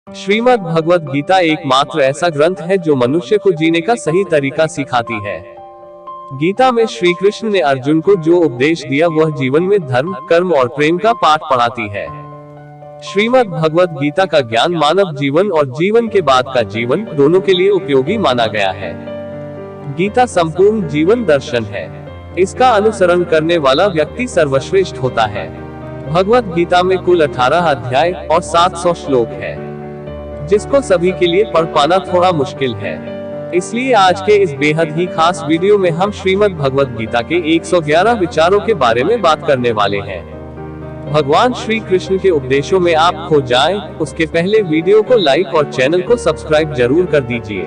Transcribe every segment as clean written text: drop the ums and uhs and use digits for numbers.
श्रीमद् भगवत गीता एकमात्र ऐसा ग्रंथ है जो मनुष्य को जीने का सही तरीका सिखाती है। गीता में श्री कृष्ण ने अर्जुन को जो उपदेश दिया वह जीवन में धर्म, कर्म और प्रेम का पाठ पढ़ाती है। श्रीमद् भगवत गीता का ज्ञान मानव जीवन और जीवन के बाद का जीवन दोनों के लिए उपयोगी माना गया है। गीता संपूर्ण जीवन दर्शन है। इसका अनुसरण करने वाला व्यक्ति सर्वश्रेष्ठ होता है। भगवत गीता में कुल 18 अध्याय और 700 श्लोक है, जिसको सभी के लिए पढ़ पाना थोड़ा मुश्किल है। इसलिए आज के इस बेहद ही खास वीडियो में हम श्रीमद् भगवत गीता के 111 विचारों के बारे में बात करने वाले हैं। भगवान श्री कृष्ण के उपदेशों में आप खो जाएं, उसके पहले वीडियो को लाइक और चैनल को सब्सक्राइब जरूर कर दीजिए।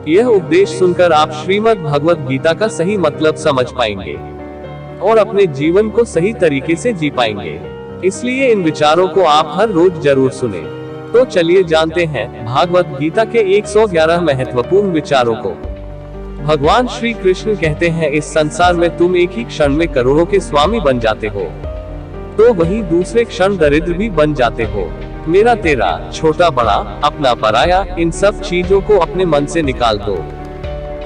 यह उपदेश सुनकर आप श्रीमद् भगवत गीता का सही मतलब समझ पाएंगे और अपने जीवन को सही तरीके से जी पाएंगे। इसलिए इन विचारों को आप हर रोज जरूर सुने। तो चलिए जानते हैं भागवत गीता के 111 महत्वपूर्ण विचारों को। भगवान श्री कृष्ण कहते हैं, इस संसार में तुम एक ही क्षण में करोड़ों के स्वामी बन जाते हो, तो वहीं दूसरे क्षण दरिद्र भी बन जाते हो। मेरा तेरा, छोटा बड़ा, अपना पराया, इन सब चीजों को अपने मन से निकाल दो,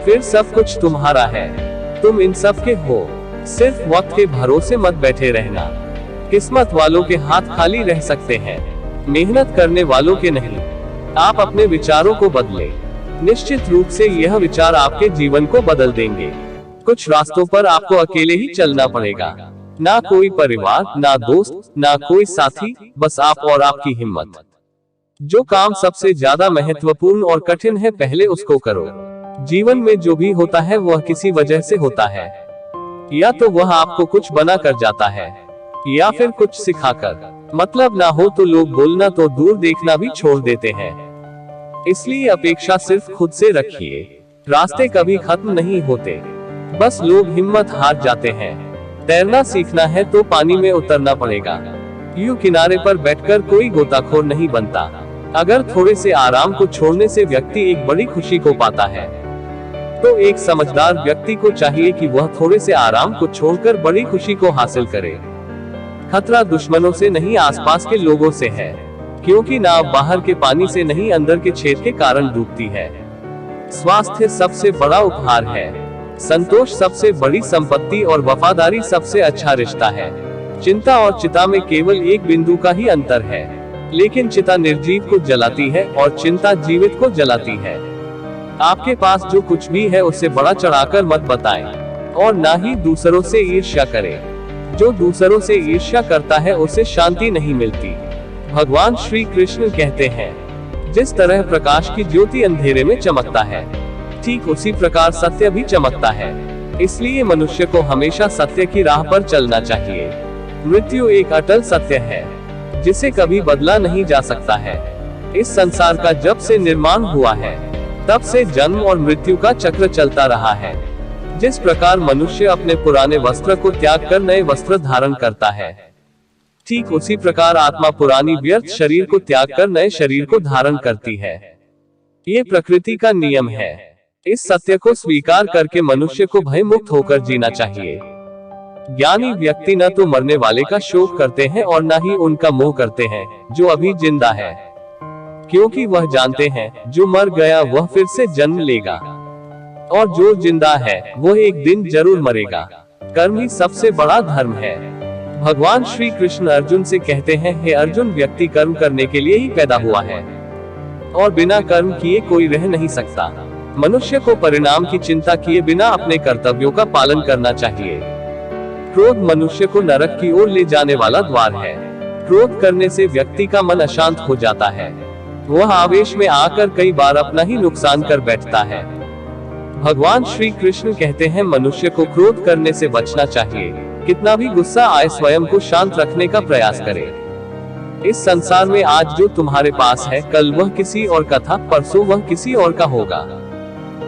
फिर सब कुछ तुम्हारा है। तुम इन सब के हो। सिर्फ वक्त के भरोसे मत बैठे रहना। किस्मत वालों के हाथ खाली रह सकते हैं, मेहनत करने वालों के नहीं। आप अपने विचारों को बदले। निश्चित रूप से यह विचार आपके जीवन को बदल देंगे। कुछ रास्तों पर आपको अकेले ही चलना पड़ेगा। ना कोई परिवार, ना दोस्त, ना कोई साथी, बस आप और आपकी हिम्मत। जो काम सबसे ज्यादा महत्वपूर्ण और कठिन है, पहले उसको करो। जीवन में जो भी होता है वह किसी वजह से होता है। या तो वह आपको कुछ बना कर जाता है, या फिर कुछ सिखाकर। मतलब ना हो तो लोग बोलना तो दूर देखना भी छोड़ देते हैं। इसलिए अपेक्षा सिर्फ खुद से रखिए। रास्ते कभी खत्म नहीं होते, बस लोग हिम्मत हार जाते हैं। तैरना सीखना है तो पानी में उतरना पड़ेगा। यूं किनारे पर बैठकर कोई गोताखोर नहीं बनता। अगर थोड़े से आराम को छोड़ने से व्यक्ति एक बड़ी खुशी को पाता है, तो एक समझदार व्यक्ति को चाहिए कि वह थोड़े से आराम को छोड़कर बड़ी खुशी को हासिल करे। खतरा दुश्मनों से नहीं, आसपास के लोगों से है, क्योंकि नाव बाहर के पानी से नहीं, अंदर के छेद के कारण डूबती है। स्वास्थ्य सबसे बड़ा उपहार है। संतोष सबसे बड़ी संपत्ति और वफादारी सबसे अच्छा रिश्ता है। चिंता और चिता में केवल एक बिंदु का ही अंतर है, लेकिन चिता निर्जीव को जलाती है और चिंता जीवित को जलाती है। आपके पास जो कुछ भी है उसे बड़ा चढ़ाकर मत बताएं, और ना ही दूसरों से ईर्ष्या करें। जो दूसरों से ईर्ष्या करता है उसे शांति नहीं मिलती। भगवान श्री कृष्ण कहते हैं, जिस तरह प्रकाश की ज्योति अंधेरे में चमकता है, ठीक उसी प्रकार सत्य भी चमकता है। इसलिए मनुष्य को हमेशा सत्य की राह पर चलना चाहिए। मृत्यु एक अटल सत्य है, जिसे कभी बदला नहीं जा सकता है। इस संसार का जब से निर्माण हुआ है, तब से जन्म और मृत्यु का चक्र चलता रहा है। जिस प्रकार मनुष्य अपने पुराने वस्त्र को त्याग कर नए वस्त्र धारण करता है, ठीक उसी प्रकार आत्मा पुरानी व्यर्थ शरीर को त्याग कर नए शरीर को धारण करती है। ये प्रकृति का नियम है। इस सत्य को स्वीकार करके मनुष्य को भय मुक्त होकर जीना चाहिए। ज्ञानी व्यक्ति न तो मरने वाले का शोक करते हैं और न ही उनका मोह करते हैं जो अभी जिंदा है, क्योंकि वह जानते हैं जो मर गया वह फिर से जन्म लेगा, और जो जिंदा है वह एक दिन जरूर मरेगा। कर्म ही सबसे बड़ा धर्म है। भगवान श्री कृष्ण अर्जुन से कहते हैं, हे अर्जुन, व्यक्ति कर्म करने के लिए ही पैदा हुआ है, और बिना कर्म किए कोई रह नहीं सकता। मनुष्य को परिणाम की चिंता किए बिना अपने कर्तव्यों का पालन करना चाहिए। क्रोध मनुष्य को नरक की ओर ले जाने वाला द्वार है। क्रोध करने से व्यक्ति का मन अशांत हो जाता है। वह आवेश में आकर कई बार अपना ही नुकसान कर बैठता है। भगवान श्री कृष्ण कहते हैं, मनुष्य को क्रोध करने से बचना चाहिए। कितना भी गुस्सा आए, स्वयं को शांत रखने का प्रयास करें। इस संसार में आज जो तुम्हारे पास है, कल वह किसी और का था, परसों वह किसी और का होगा।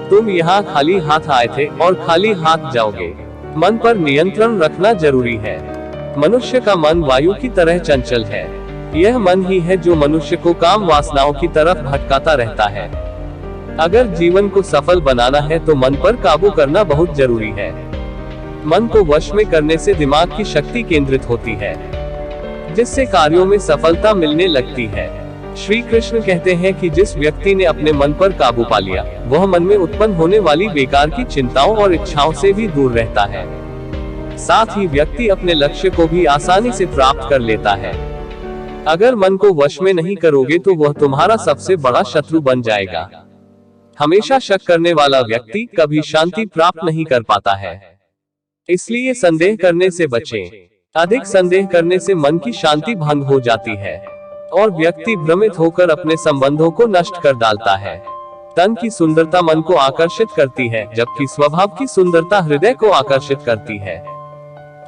तुम यहाँ खाली हाथ आए थे और खाली हाथ जाओगे। मन पर नियंत्रण रखना जरूरी है। मनुष्य का मन वायु की तरह चंचल है। यह मन ही है जो मनुष्य को काम वासनाओं की तरफ भटकाता रहता है। अगर जीवन को सफल बनाना है तो मन पर काबू करना बहुत जरूरी है। मन को वश में करने से दिमाग की शक्ति केंद्रित होती है, जिससे कार्यों में सफलता मिलने लगती है। श्री कृष्ण कहते हैं कि जिस व्यक्ति ने अपने मन पर काबू पा लिया, वह मन में उत्पन्न होने वाली बेकार की चिंताओं और इच्छाओं से भी दूर रहता है। साथ ही व्यक्ति अपने लक्ष्य को भी आसानी से प्राप्त कर लेता है। अगर मन को वश में नहीं करोगे तो वह तुम्हारा सबसे बड़ा शत्रु बन जाएगा। हमेशा शक करने वाला व्यक्ति कभी शांति प्राप्त नहीं कर पाता है। इसलिए संदेह करने से बचें। अधिक संदेह करने से मन की शांति भंग हो जाती है और व्यक्ति भ्रमित होकर अपने संबंधों को नष्ट कर डालता है। तन की सुंदरता मन को आकर्षित करती है, जबकि स्वभाव की सुंदरता हृदय को आकर्षित करती है।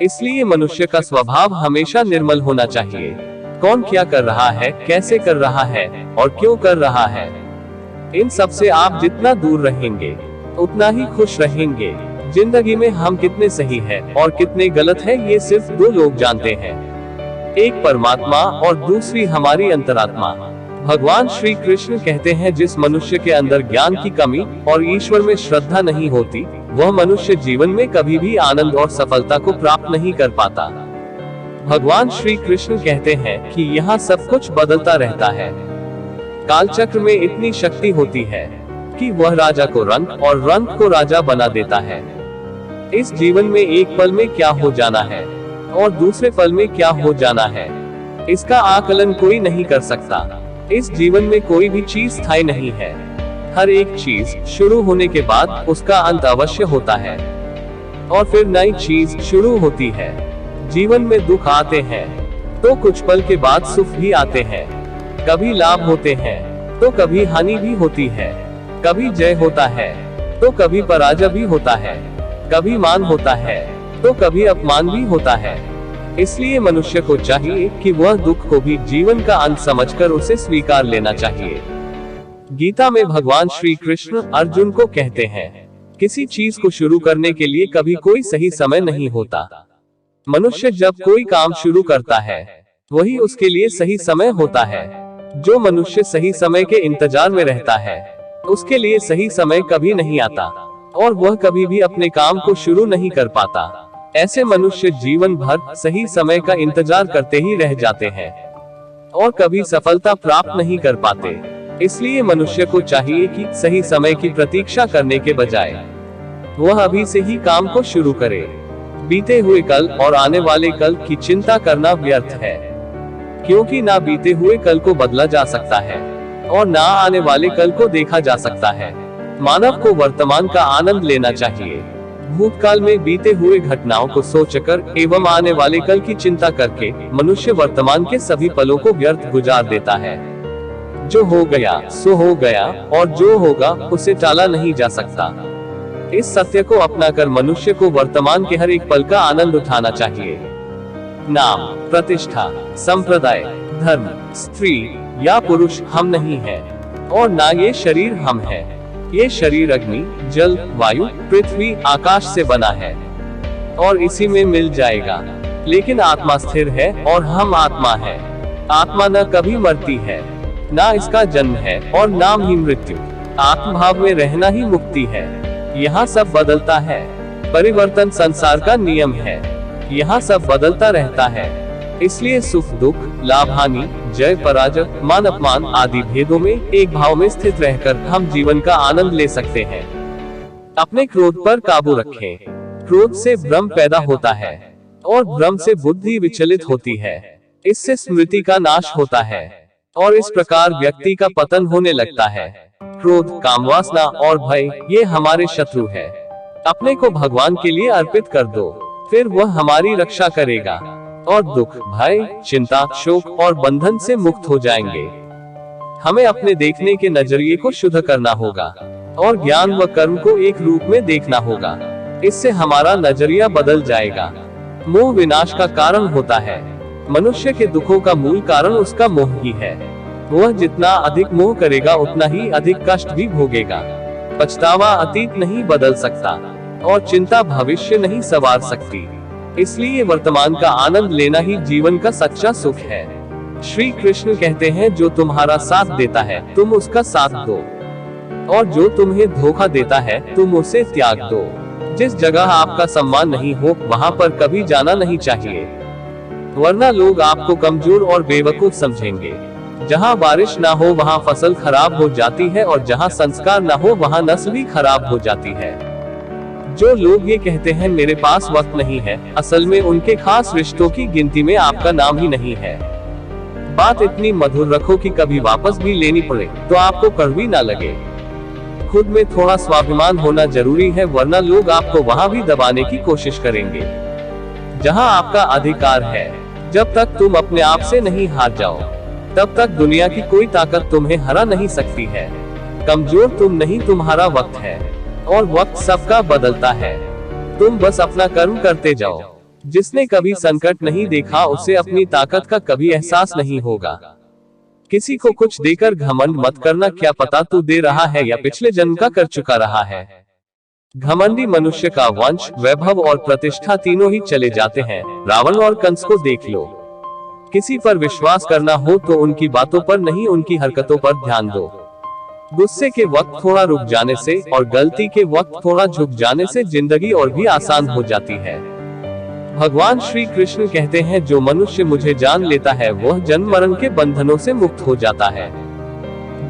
इसलिए मनुष्य का स्वभाव हमेशा निर्मल होना चाहिए। कौन क्या कर रहा है, कैसे कर रहा है और क्यों कर रहा है, इन सब से आप जितना दूर रहेंगे उतना ही खुश रहेंगे। जिंदगी में हम कितने सही हैं और कितने गलत हैं, ये सिर्फ दो लोग जानते हैं, एक परमात्मा और दूसरी हमारी अंतरात्मा। भगवान श्री कृष्ण कहते हैं, जिस मनुष्य के अंदर ज्ञान की कमी और ईश्वर में श्रद्धा नहीं होती, वह मनुष्य जीवन में कभी भी आनंद और सफलता को प्राप्त नहीं कर पाता। भगवान श्री कृष्ण कहते हैं कि यहाँ सब कुछ बदलता रहता है। कालचक्र में इतनी शक्ति होती है कि वह राजा को रंक और रंक को राजा बना देता है। इस जीवन में एक पल में क्या हो जाना है और दूसरे पल में क्या हो जाना है, इसका आकलन कोई नहीं कर सकता। इस जीवन में कोई भी चीज स्थायी नहीं है। हर एक चीज शुरू होने के बाद उसका अंत अवश्य होता है और फिर नई चीज शुरू होती है। जीवन में दुख आते हैं तो कुछ पल के बाद सुख भी आते हैं। कभी लाभ होते हैं तो कभी हानि भी होती है। कभी जय होता है तो कभी पराजय भी होता है। कभी मान होता है तो कभी अपमान भी होता है। इसलिए मनुष्य को चाहिए कि वह दुख को भी जीवन का अंत समझकर उसे स्वीकार लेना चाहिए। गीता में भगवान श्री कृष्ण अर्जुन को कहते हैं, किसी चीज को शुरू करने के लिए कभी कोई सही समय नहीं होता। मनुष्य जब कोई काम शुरू करता है वही उसके लिए सही समय होता है। जो मनुष्य सही समय के इंतजार में रहता है उसके लिए सही समय कभी नहीं आता और वह कभी भी अपने काम को शुरू नहीं कर पाता। ऐसे मनुष्य जीवन भर सही समय का इंतजार करते ही रह जाते हैं और कभी सफलता प्राप्त नहीं कर पाते। इसलिए मनुष्य को चाहिए कि सही समय की प्रतीक्षा करने के बजाय वह अभी से ही काम को शुरू करे। बीते हुए कल और आने वाले कल की चिंता करना व्यर्थ है, क्योंकि ना बीते हुए कल को बदला जा सकता है और ना आने वाले कल को देखा जा सकता है। मानव को वर्तमान का आनंद लेना चाहिए। भूतकाल में बीते हुए घटनाओं को सोचकर एवं आने वाले कल की चिंता करके मनुष्य वर्तमान के सभी पलों को व्यर्थ गुजार देता है। जो हो गया सो हो गया और जो होगा उसे टाला नहीं जा सकता। इस सत्य को अपनाकर मनुष्य को वर्तमान के हर एक पल का आनंद उठाना चाहिए। नाम, प्रतिष्ठा, संप्रदाय, धर्म, स्त्री या पुरुष हम नहीं हैं और ना ये शरीर हम है। ये शरीर अग्नि, जल, वायु, पृथ्वी, आकाश से बना है और इसी में मिल जाएगा। लेकिन आत्मा स्थिर है और हम आत्मा है। आत्मा न कभी मरती है, ना इसका जन्म है और नाम ही मृत्यु। आत्मभाव में रहना ही मुक्ति है। यहाँ सब बदलता है। परिवर्तन संसार का नियम है। यहाँ सब बदलता रहता है। इसलिए सुख दुख, लाभ हानि, जय पराजय, मान अपमान आदि भेदों में एक भाव में स्थित रहकर हम जीवन का आनंद ले सकते हैं। अपने क्रोध पर काबू रखें। क्रोध से भ्रम पैदा होता है और भ्रम से बुद्धि विचलित होती है। इससे स्मृति का नाश होता है और इस प्रकार व्यक्ति का पतन होने लगता है। क्रोध, कामवासना और भय ये हमारे शत्रु है। अपने को भगवान के लिए अर्पित कर दो, फिर वह हमारी रक्षा करेगा और दुख, भय, चिंता, शोक और बंधन से मुक्त हो जाएंगे। हमें अपने देखने के नजरिए को शुद्ध करना होगा और ज्ञान व कर्म को एक रूप में देखना होगा। इससे हमारा नजरिया बदल जाएगा। मोह विनाश का कारण होता है। मनुष्य के दुखों का मूल कारण उसका मोह ही है। वह जितना अधिक मोह करेगा उतना ही अधिक कष्ट भी भोगेगा। पछतावा अतीत नहीं बदल सकता और चिंता भविष्य नहीं संवार सकती। इसलिए वर्तमान का आनंद लेना ही जीवन का सच्चा सुख है। श्री कृष्ण कहते हैं, जो तुम्हारा साथ देता है तुम उसका साथ दो और जो तुम्हें धोखा देता है तुम उसे त्याग दो। जिस जगह आपका सम्मान नहीं हो वहां पर कभी जाना नहीं चाहिए, वरना लोग आपको कमजोर और बेवकूफ समझेंगे। जहाँ बारिश ना हो वहाँ फसल खराब हो जाती है, और जहाँ संस्कार ना हो वहाँ नस्ल भी खराब हो जाती है। जो लोग ये कहते हैं मेरे पास वक्त नहीं है, असल में उनके खास रिश्तों की गिनती में आपका नाम ही नहीं है। बात इतनी मधुर रखो कि कभी वापस भी लेनी पड़े तो आपको कड़वी ना लगे। खुद में थोड़ा स्वाभिमान होना जरूरी है, वरना लोग आपको वहाँ भी दबाने की कोशिश करेंगे जहाँ आपका अधिकार है। जब तक तुम अपने आप से नहीं हार जाओ, तब तक दुनिया की कोई ताकत तुम्हें हरा नहीं सकती है। कमजोर तुम नहीं, तुम्हारा वक्त है, और वक्त सबका बदलता है। तुम बस अपना कर्म करते जाओ। जिसने कभी संकट नहीं देखा उसे अपनी ताकत का कभी एहसास नहीं होगा। किसी को कुछ देकर घमंड मत करना, क्या पता तू दे रहा है या पिछले जन्म का कर चुका रहा है। घमंडी मनुष्य का वंश, वैभव और प्रतिष्ठा तीनों ही चले जाते हैं। रावण और कंस को देख लो। किसी पर विश्वास करना हो तो उनकी बातों पर नहीं, उनकी हरकतों पर ध्यान दो। गुस्से के वक्त थोड़ा रुक जाने से और गलती के वक्त थोड़ा झुक जाने से जिंदगी और भी आसान हो जाती है। भगवान श्री कृष्ण कहते हैं, जो मनुष्य मुझे जान लेता है वह जन्म मरण के बंधनों से मुक्त हो जाता है।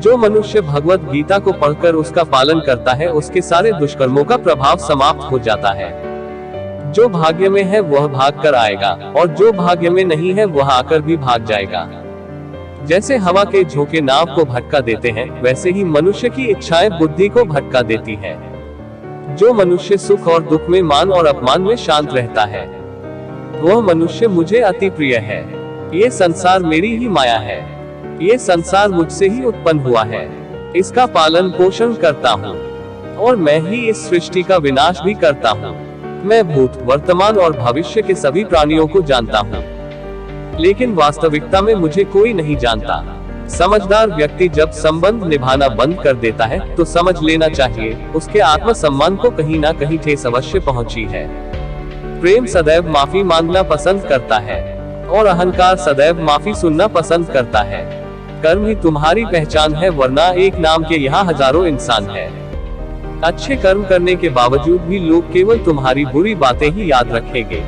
जो मनुष्य भगवत गीता को पढ़कर उसका पालन करता है उसके सारे दुष्कर्मों का प्रभाव समाप्त हो जाता है। जो भाग्य में है वह भाग कर आएगा, और जो भाग्य में नहीं है वह आकर भी भाग जाएगा। जैसे हवा के झोंके नाव को भटका देते हैं, वैसे ही मनुष्य की इच्छाएं बुद्धि को भटका देती है। जो मनुष्य सुख और दुख में, मान और अपमान में शांत रहता है वह मनुष्य मुझे अति प्रिय है। ये संसार मेरी ही माया है। ये संसार मुझसे ही उत्पन्न हुआ है। इसका पालन पोषण करता हूँ, और मैं ही इस सृष्टि का विनाश भी करता हूँ। मैं भूत, वर्तमान और भविष्य के सभी प्राणियों को जानता हूँ, लेकिन वास्तविकता में मुझे कोई नहीं जानता। समझदार व्यक्ति जब संबंध निभाना बंद कर देता है तो समझ लेना चाहिए उसके आत्मसम्मान को कहीं ना कहीं ठेस अवश्य पहुंची है। प्रेम सदैव माफी मांगना पसंद करता है, और अहंकार सदैव माफी सुनना पसंद करता है। कर्म ही तुम्हारी पहचान है, वरना एक नाम के यहाँ हजारों इंसान है। अच्छे कर्म करने के बावजूद भी लोग केवल तुम्हारी बुरी बातें ही याद रखेंगे।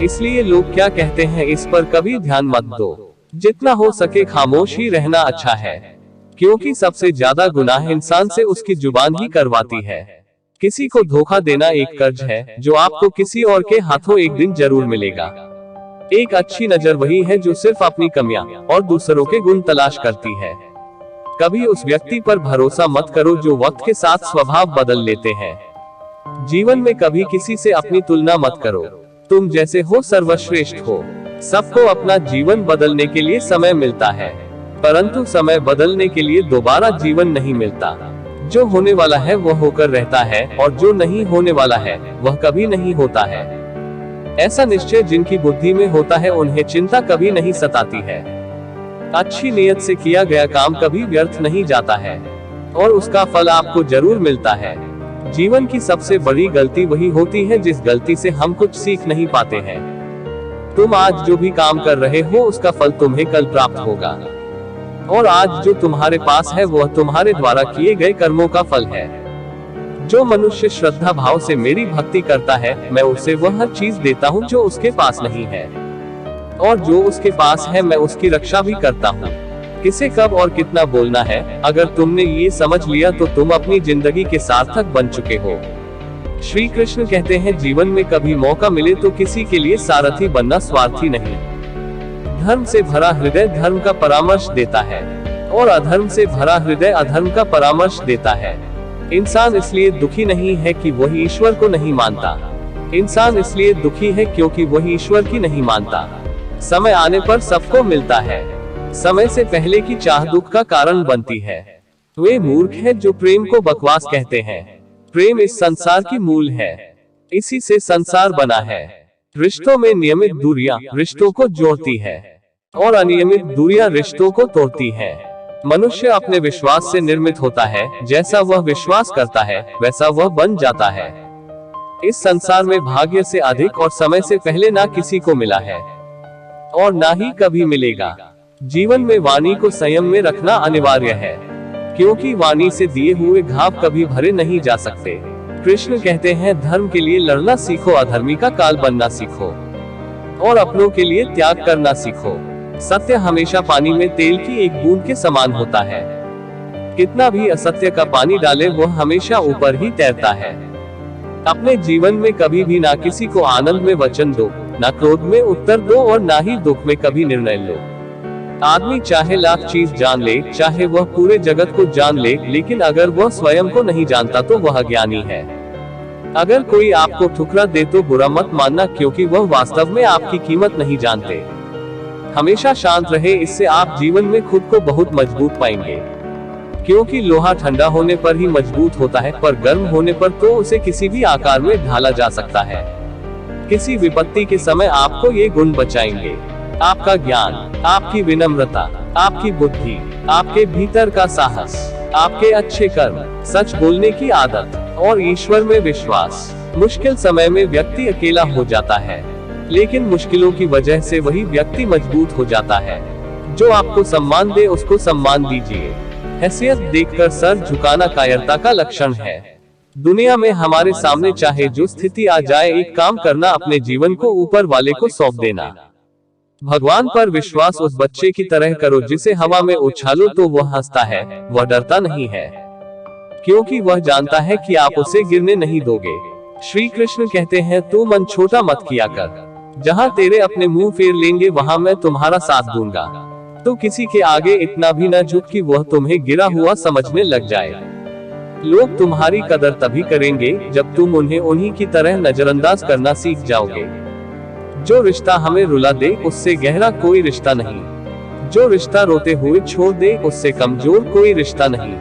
इसलिए लोग क्या कहते हैं इस पर कभी ध्यान मत दो। जितना हो सके खामोश ही रहना अच्छा है, क्योंकि सबसे ज्यादा गुनाह इंसान से उसकी जुबान ही करवाती है। किसी को धोखा देना एक कर्ज है जो आपको किसी और के हाथों एक दिन जरूर मिलेगा। एक अच्छी नजर वही है जो सिर्फ अपनी कमियां और दूसरों के गुण तलाश करती है। कभी उस व्यक्ति पर भरोसा मत करो जो वक्त के साथ स्वभाव बदल लेते हैं। जीवन में कभी किसी से अपनी तुलना मत करो। तुम जैसे हो सर्वश्रेष्ठ हो। सबको अपना जीवन बदलने के लिए समय मिलता है, परंतु समय बदलने के लिए दोबारा जीवन नहीं मिलता। जो होने वाला है वह होकर रहता है, और जो नहीं होने वाला है वह कभी नहीं होता है। ऐसा निश्चय जिनकी बुद्धि में होता है उन्हें चिंता कभी नहीं सताती है। अच्छी नीयत से किया गया काम कभी व्यर्थ नहीं जाता है, और उसका फल आपको जरूर मिलता है। जीवन की सबसे बड़ी गलती वही होती है जिस गलती से हम कुछ सीख नहीं पाते हैं। तुम आज जो भी काम कर रहे हो उसका फल तुम्हें कल प्राप्त होगा, और आज जो तुम्हारे पास है वह तुम्हारे द्वारा किए गए कर्मों का फल है। जो मनुष्य श्रद्धा भाव से मेरी भक्ति करता है, मैं उसे वह हर चीज देता हूँ जो उसके पास नहीं है, और जो उसके पास है मैं उसकी रक्षा भी करता हूँ। किसे कब और कितना बोलना है, अगर तुमने ये समझ लिया तो तुम अपनी जिंदगी के सार्थक बन चुके हो। श्री कृष्ण कहते हैं, जीवन में कभी मौका मिले तो किसी के लिए सारथी बनना स्वार्थी नहीं। धर्म से भरा हृदय धर्म का परामर्श देता है, और अधर्म से भरा हृदय अधर्म का परामर्श देता है। इंसान इसलिए दुखी नहीं है कि वह ईश्वर को नहीं मानता। इंसान इसलिए दुखी है क्योंकि वह ईश्वर की नहीं मानता। समय आने पर सबको मिलता है। समय से पहले की चाह दुख का कारण बनती है। वे मूर्ख हैं जो प्रेम को बकवास कहते हैं। प्रेम इस संसार की मूल है, इसी से संसार बना है। रिश्तों में नियमित दूरियां रिश्तों को जोड़ती है, और अनियमित दूरियां रिश्तों को तोड़ती है। मनुष्य अपने विश्वास से निर्मित होता है। जैसा वह विश्वास करता है वैसा वह बन जाता है। इस संसार में भाग्य से अधिक और समय से पहले ना किसी को मिला है, और ना ही कभी मिलेगा। जीवन में वाणी को संयम में रखना अनिवार्य है, क्योंकि वाणी से दिए हुए घाव कभी भरे नहीं जा सकते। कृष्ण कहते हैं, धर्म के लिए लड़ना सीखो, अधर्मी का काल बनना सीखो, और अपनों के लिए त्याग करना सीखो। सत्य हमेशा पानी में तेल की एक बूंद के समान होता है। कितना भी असत्य का पानी डाले वह हमेशा ऊपर ही तैरता है। अपने जीवन में कभी भी ना किसी को आनंद में वचन दो, ना क्रोध में उत्तर दो और ना ही दुख में कभी निर्णय लो। आदमी चाहे लाख चीज जान ले, चाहे वह पूरे जगत को जान ले, लेकिन अगर वह स्वयं को नहीं जानता तो वह अज्ञानी है। अगर कोई आपको ठुकरा दे तो बुरा मत मानना, क्योंकि वह वास्तव में आपकी कीमत नहीं जानते। हमेशा शांत रहे, इससे आप जीवन में खुद को बहुत मजबूत पाएंगे। क्योंकि लोहा ठंडा होने पर ही मजबूत होता है, पर गर्म होने पर तो उसे किसी भी आकार में ढाला जा सकता है। किसी विपत्ति के समय आपको ये गुण बचाएंगे: आपका ज्ञान, आपकी विनम्रता, आपकी बुद्धि, आपके भीतर का साहस, आपके अच्छे कर्म, सच बोलने की आदत और ईश्वर में विश्वास। मुश्किल समय में व्यक्ति अकेला हो जाता है, लेकिन मुश्किलों की वजह से वही व्यक्ति मजबूत हो जाता है। जो आपको सम्मान दे उसको सम्मान दीजिए। हैसियत देखकर सर झुकाना कायरता का लक्षण है। दुनिया में हमारे सामने चाहे जो स्थिति आ जाए, एक काम करना, अपने जीवन को ऊपर वाले को सौंप देना। भगवान पर विश्वास उस बच्चे की तरह करो जिसे हवा में उछालो तो वह हंसता है, वह डरता नहीं है, क्योंकि वह जानता है कि आप उसे गिरने नहीं दोगे। श्री कृष्ण कहते हैं, तू मन छोटा मत किया कर, जहाँ तेरे अपने मुंह फेर लेंगे वहाँ मैं तुम्हारा साथ दूंगा। तो किसी के आगे इतना भी न झुक कि वह तुम्हें गिरा हुआ समझने लग जाए। लोग तुम्हारी कदर तभी करेंगे जब तुम उन्हें उन्हीं की तरह नजरअंदाज करना सीख जाओगे। जो रिश्ता हमें रुला दे उससे गहरा कोई रिश्ता नहीं। जो रिश्ता रोते हुए छोड़ दे उससे कमजोर कोई रिश्ता नहीं।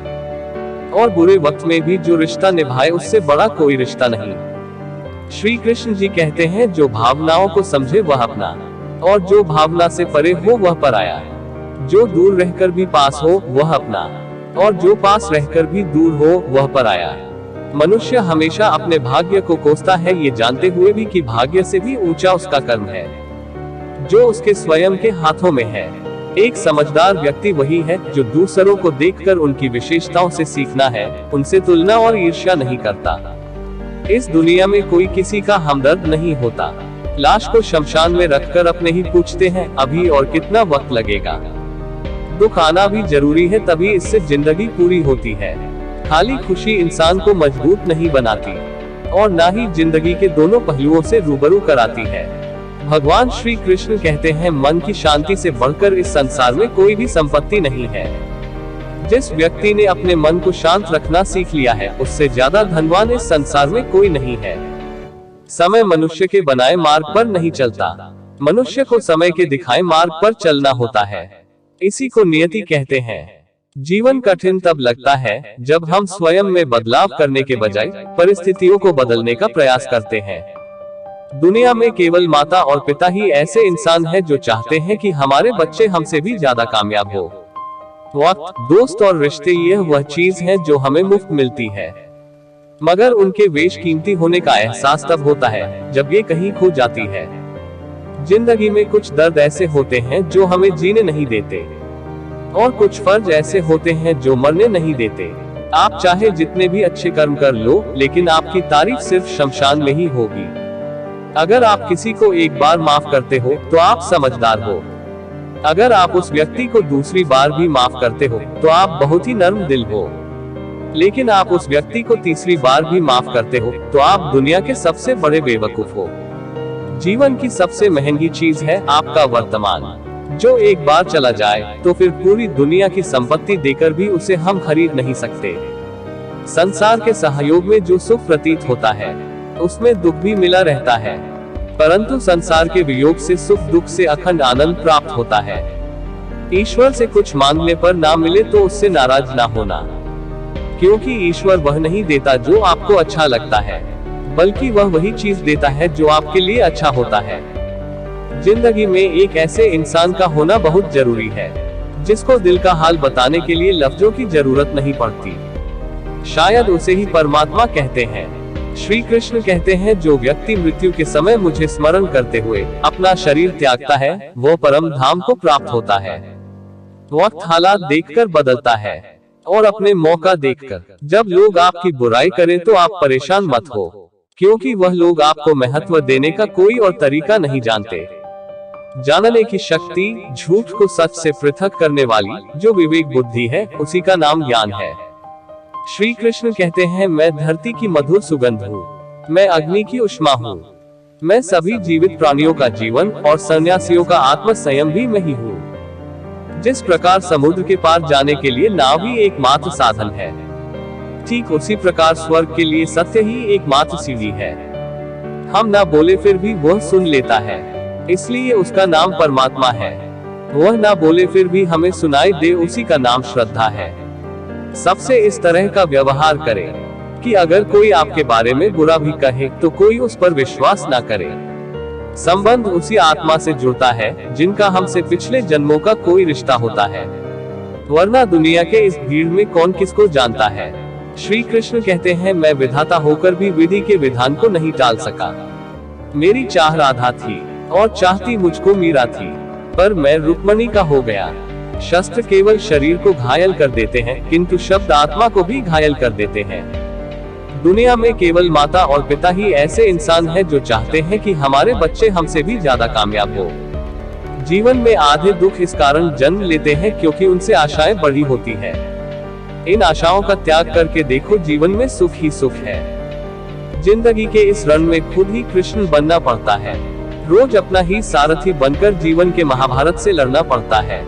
और बुरे वक्त में भी जो रिश्ता निभाए उससे बड़ा कोई रिश्ता नहीं। श्री कृष्ण जी कहते हैं, जो भावनाओं को समझे वह अपना, और जो भावना से परे हो वह पराया। जो दूर रहकर भी पास हो वह अपना, और जो पास रहकर भी दूर हो वह पराया। मनुष्य हमेशा अपने भाग्य को कोसता है, ये जानते हुए भी कि भाग्य से भी ऊंचा उसका कर्म है, जो उसके स्वयं के हाथों में है। एक समझदार व्यक्ति वही है जो दूसरों को देखकर उनकी विशेषताओं से सीखना है, उनसे तुलना और ईर्ष्या नहीं करता। इस दुनिया में कोई किसी का हमदर्द नहीं होता। लाश को शमशान में रखकर अपने ही पूछते हैं, अभी और कितना वक्त लगेगा। दुख आना भी जरूरी है, तभी इससे जिंदगी पूरी होती है। खाली खुशी इंसान को मजबूत नहीं बनाती, और ना ही जिंदगी के दोनों पहलुओं से रूबरू कराती है। भगवान श्री कृष्ण कहते हैं, मन की शांति से बढ़कर इस संसार में कोई भी संपत्ति नहीं है। जिस व्यक्ति ने अपने मन को शांत रखना सीख लिया है, उससे ज्यादा धनवान इस संसार में कोई नहीं है। समय मनुष्य के बनाए मार्ग पर नहीं चलता, मनुष्य को समय के दिखाए मार्ग पर चलना होता है। इसी को नियति कहते हैं। जीवन कठिन तब लगता है जब हम स्वयं में बदलाव करने के बजाय परिस्थितियों को बदलने का प्रयास करते हैं। दुनिया में केवल माता और पिता ही ऐसे इंसान हैं जो चाहते हैं कि हमारे बच्चे हमसे भी ज्यादा कामयाब हो। वक्त, दोस्त और रिश्ते यह वह चीज है जो हमें मुफ्त मिलती है, मगर उनके बेशकीमती होने का एहसास तब होता है जब ये कहीं खो जाती है। जिंदगी में कुछ दर्द ऐसे होते हैं जो हमें जीने नहीं देते, और कुछ फर्ज ऐसे होते हैं जो मरने नहीं देते। आप चाहे जितने भी अच्छे कर्म कर लो, लेकिन आपकी तारीफ सिर्फ शमशान में ही होगी। अगर आप किसी को एक बार माफ करते हो तो आप समझदार हो। अगर आप उस व्यक्ति को दूसरी बार भी माफ करते हो तो आप बहुत ही नर्म दिल हो। लेकिन आप उस व्यक्ति को तीसरी बार भी माफ करते हो तो आप दुनिया के सबसे बड़े बेवकूफ हो। जीवन की सबसे महंगी चीज है आपका वर्तमान, जो एक बार चला जाए तो फिर पूरी दुनिया की संपत्ति देकर भी उसे हम खरीद नहीं सकते। संसार के सहयोग में जो सुख प्रतीत होता है उसमें दुख भी मिला रहता है, परंतु संसार के वियोग से सुख दुख से अखंड आनंद प्राप्त होता है। ईश्वर से कुछ मांगने पर ना मिले तो उससे नाराज ना होना, क्योंकि ईश्वर वह नहीं देता जो आपको अच्छा लगता है, बल्कि वह वही चीज देता है जो आपके लिए अच्छा होता है। जिंदगी में एक ऐसे इंसान का होना बहुत जरूरी है जिसको दिल का हाल बताने के लिए लफ्जों की जरूरत नहीं पड़ती। शायद उसे ही परमात्मा कहते हैं। श्री कृष्ण कहते हैं, जो व्यक्ति मृत्यु के समय मुझे स्मरण करते हुए अपना शरीर त्यागता है वो परम धाम को प्राप्त होता है। वक्त हालात देखकर बदलता है और अपने मौका देखकर। जब लोग आपकी बुराई करें तो आप परेशान मत हो, क्योंकि वह लोग आपको महत्व देने का कोई और तरीका नहीं जानते। जानने की शक्ति, झूठ को सच से पृथक करने वाली जो विवेक बुद्धि है, उसी का नाम ज्ञान है। श्री कृष्ण कहते हैं, मैं धरती की मधुर सुगंध हूँ, मैं अग्नि की उष्मा हूँ, मैं सभी जीवित प्राणियों का जीवन और सन्यासियों का आत्म संयम भी मैं ही हूँ। जिस प्रकार समुद्र के पार जाने के लिए नाव ही एकमात्र साधन है, ठीक उसी प्रकार स्वर्ग के लिए सत्य ही एकमात्र सीढ़ी है। हम ना बोले फिर भी वह सुन लेता है, इसलिए उसका नाम परमात्मा है। वह ना बोले फिर भी हमें सुनाई दे, उसी का नाम श्रद्धा है। सबसे इस तरह का व्यवहार करें कि अगर कोई आपके बारे में बुरा भी कहे तो कोई उस पर विश्वास ना करे। संबंध उसी आत्मा से जुड़ता है जिनका हमसे पिछले जन्मों का कोई रिश्ता होता है, वरना दुनिया के इस भीड़ में कौन किसको जानता है। श्री कृष्ण कहते हैं, मैं विधाता होकर भी विधि के विधान को नहीं टाल सका। मेरी चाह राधा थी और चाहती मुझको मीरा थी, पर मैं रुक्मणी का हो गया। शस्त्र केवल शरीर को घायल कर देते हैं, किंतु शब्द आत्मा को भी घायल कर देते हैं। दुनिया में केवल माता और पिता ही ऐसे इंसान हैं जो चाहते हैं कि हमारे बच्चे हमसे भी ज्यादा कामयाब हो। जीवन में आधे दुख इस कारण जन्म लेते हैं क्योंकि उनसे आशाएं बड़ी होती है। इन आशाओं का त्याग करके देखो, जीवन में सुख ही सुख है। जिंदगी के इस रण में खुद ही कृष्ण बनना पड़ता है। रोज अपना ही सारथी बनकर जीवन के महाभारत से लड़ना पड़ता है।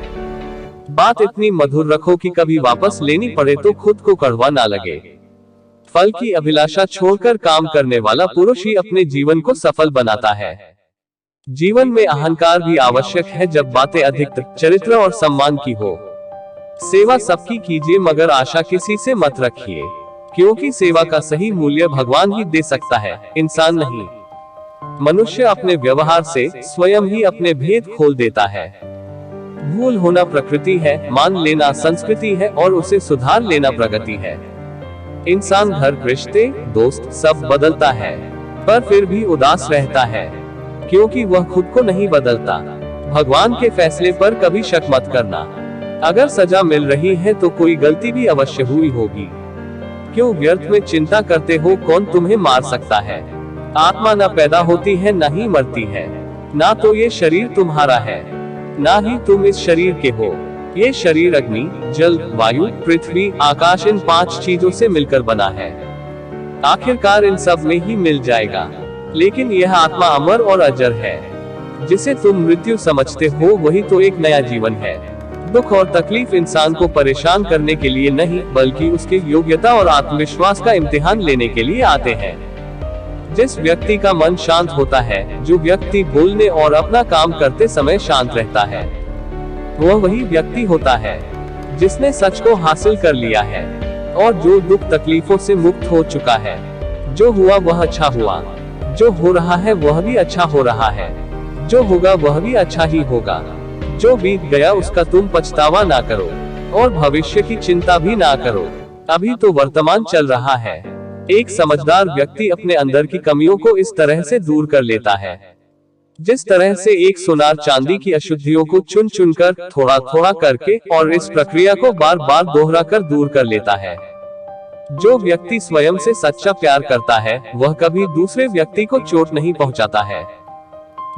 बात इतनी मधुर रखो कि कभी वापस लेनी पड़े तो खुद को कड़वा ना लगे। फल की अभिलाषा छोड़कर काम करने वाला पुरुष ही अपने जीवन को सफल बनाता है। जीवन में अहंकार भी आवश्यक है जब बातें अधिक चरित्र और सम्मान की हो। सेवा सबकी कीजिए मगर आशा किसी से मत रखिए, क्योंकि सेवा का सही मूल्य भगवान ही दे सकता है, इंसान नहीं। मनुष्य अपने व्यवहार से स्वयं ही अपने भेद खोल देता है। भूल होना प्रकृति है, मान लेना संस्कृति है और उसे सुधार लेना प्रगति है। इंसान घर, रिश्ते, दोस्त सब बदलता है, पर फिर भी उदास रहता है क्योंकि वह खुद को नहीं बदलता। भगवान के फैसले पर कभी शक मत करना। अगर सजा मिल रही है तो कोई गलती भी अवश्य हुई होगी। क्यों व्यर्थ में चिंता करते हो, कौन तुम्हें मार सकता है। आत्मा न पैदा होती है न ही मरती है, ना तो ये शरीर तुम्हारा है ना ही तुम इस शरीर के हो। ये शरीर अग्नि, जल, वायु, पृथ्वी, आकाश इन 5 चीजों से मिलकर बना है। आखिरकार इन सब में ही मिल जाएगा, लेकिन यह आत्मा अमर और अजर है। जिसे तुम मृत्यु समझते हो वही तो एक नया जीवन है। दुख और तकलीफ इंसान को परेशान करने के लिए नहीं, बल्कि उसकी योग्यता और आत्मविश्वास का इम्तिहान लेने के लिए आते हैं। जिस व्यक्ति का मन शांत होता है, जो व्यक्ति बोलने और अपना काम करते समय शांत रहता है, वह वही व्यक्ति होता है जिसने सच को हासिल कर लिया है और जो दुख तकलीफों से मुक्त हो चुका है। जो हुआ वह अच्छा हुआ, जो हो रहा है वह भी अच्छा हो रहा है, जो होगा वह भी अच्छा ही होगा। जो बीत गया उसका तुम पछतावा ना करो और भविष्य की चिंता भी ना करो। अभी तो वर्तमान चल रहा है। एक समझदार व्यक्ति अपने अंदर की कमियों को इस तरह से दूर कर लेता है, जिस तरह से एक सुनार चांदी की अशुद्धियों को चुन चुनकर थोड़ा थोड़ा करके और इस प्रक्रिया को बार बार दोहरा कर दूर कर लेता है। जो व्यक्ति स्वयं से सच्चा प्यार करता है वह कभी दूसरे व्यक्ति को चोट नहीं पहुंचाता है।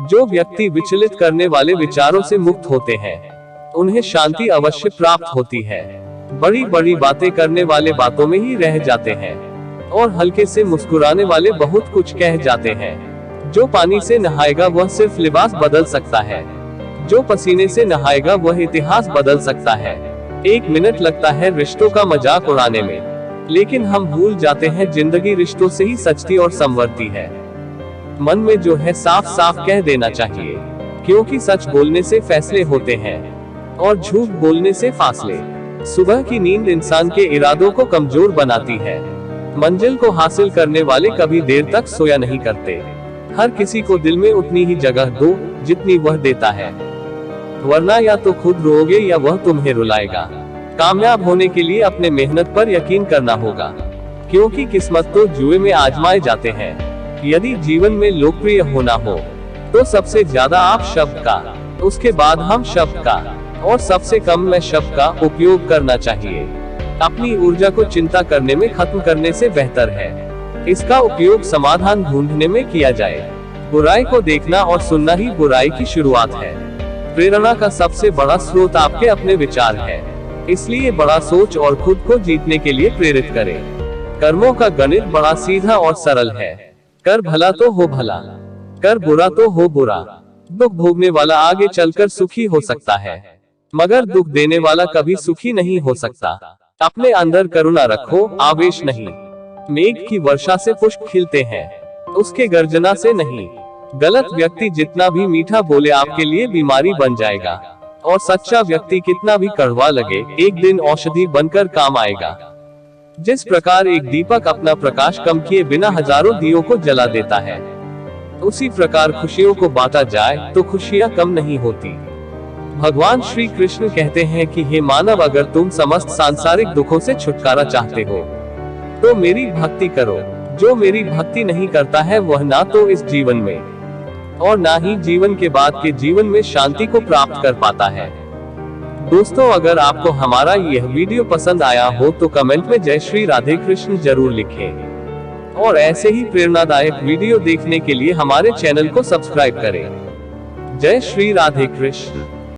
जो व्यक्ति विचलित करने वाले विचारों से मुक्त होते हैं उन्हें शांति अवश्य प्राप्त होती है। बड़ी बड़ी बातें करने वाले बातों में ही रह जाते हैं और हल्के से मुस्कुराने वाले बहुत कुछ कह जाते हैं। जो पानी से नहाएगा वह सिर्फ लिबास बदल सकता है, जो पसीने से नहाएगा वह इतिहास बदल सकता है। 1 मिनट लगता है रिश्तों का मजाक उड़ाने में, लेकिन हम भूल जाते हैं जिंदगी रिश्तों से ही सचती और संवरती है। मन में जो है साफ साफ कह देना चाहिए, क्योंकि सच बोलने से फैसले होते हैं और झूठ बोलने से फासले। सुबह की नींद इंसान के इरादों को कमजोर बनाती है। मंजिल को हासिल करने वाले कभी देर तक सोया नहीं करते। हर किसी को दिल में उतनी ही जगह दो जितनी वह देता है, वरना या तो खुद रोओगे या वह तुम्हें रुलाएगा। कामयाब होने के लिए अपने मेहनत पर यकीन करना होगा, क्योंकि किस्मत तो जुए में आजमाए जाते हैं। यदि जीवन में लोकप्रिय होना हो तो सबसे ज्यादा आप शब्द का, उसके बाद हम शब्द का और सबसे कम में शब्द का उपयोग करना चाहिए। अपनी ऊर्जा को चिंता करने में खत्म करने से बेहतर है इसका उपयोग समाधान ढूंढने में किया जाए। बुराई को देखना और सुनना ही बुराई की शुरुआत है। प्रेरणा का सबसे बड़ा स्रोत आपके अपने विचार है, इसलिए बड़ा सोच और खुद को जीतने के लिए प्रेरित करें। कर्मों का गणित बड़ा सीधा और सरल है। कर भला तो हो भला, कर बुरा तो हो बुरा। दुख भोगने वाला आगे चलकर सुखी हो सकता है, मगर दुख देने वाला कभी सुखी नहीं हो सकता। अपने अंदर करुणा रखो, आवेश नहीं। मेघ की वर्षा से पुष्प खिलते हैं, उसके गर्जना से नहीं। गलत व्यक्ति जितना भी मीठा बोले आपके लिए बीमारी बन जाएगा, और सच्चा व्यक्ति कितना भी कड़वा लगे एक दिन औषधि बनकर काम आएगा। जिस प्रकार एक दीपक अपना प्रकाश कम किए बिना हजारों दियों को जला देता है, उसी प्रकार खुशियों को बांटा जाए तो खुशियां कम नहीं होती। भगवान श्री कृष्ण कहते हैं कि हे मानव, अगर तुम समस्त सांसारिक दुखों से छुटकारा चाहते हो तो मेरी भक्ति करो। जो मेरी भक्ति नहीं करता है वह ना तो इस जीवन में और ना ही जीवन के बाद के जीवन में शांति को प्राप्त कर पाता है। दोस्तों, अगर आपको हमारा यह वीडियो पसंद आया हो तो कमेंट में जय श्री राधे कृष्ण जरूर लिखें, और ऐसे ही प्रेरणादायक वीडियो देखने के लिए हमारे चैनल को सब्सक्राइब करें। जय श्री राधे कृष्ण।